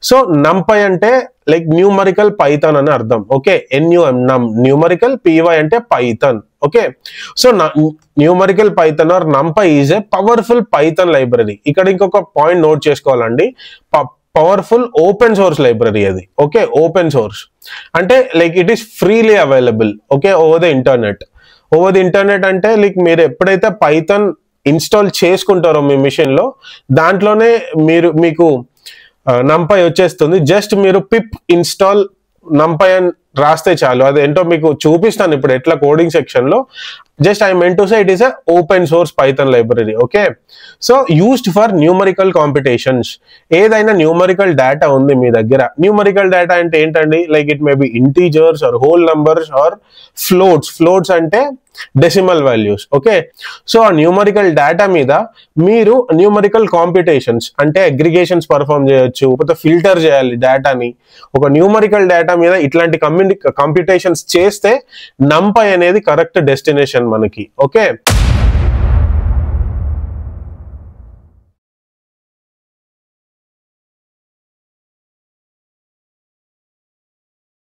So numpy అంటే like numerical python అని అర్థం. ఓకే, NUM న్యూమరికల్, PY అంటే python. Okay, so numerical python or numpy is a powerful python library. ఇక్కడ ఇంకొక point note చేసుకోవాలండి, powerful open source library అది. Okay, open source అంటే like it is freely available. Okay, over the internet అంటే like మీరు ఎప్పుడైతే Python install చేసుకుంటారో మీ machine లో, దాంట్లోనే మీకు numpy వచ్చేస్తుంది. జస్ట్ మీరు పిప్ ఇన్స్టాల్ numpy అని రాస్తే చాలు. అదేంటో మీకు చూపిస్తాను ఇప్పుడు ఎట్లా కోడింగ్ సెక్షన్ లో. Just I meant to say it is a open source python library. Okay, so used for numerical computations. ఏదైనా న్యూమరికల్ డేటా ఉంది మీ దగ్గర, న్యూమరికల్ డేటా అంటే ఏంటండి, like it may be integers or whole numbers or floats అంటే decimal values. Okay, so ఆ numerical data మీద మీరు న్యూమరికల్ కాంపిటేషన్స్ అంటే అగ్రిగేషన్స్ పర్ఫామ్ చేయొచ్చు, లేకపోతే ఫిల్టర్ చేయాలి డేటాని. ఒక న్యూమరికల్ డేటా మీద ఇట్లాంటి కంప్యూటేషన్స్ చేస్తే numpy అనేది కరెక్ట్ డెస్టినేషన్ మనకి. ఓకే.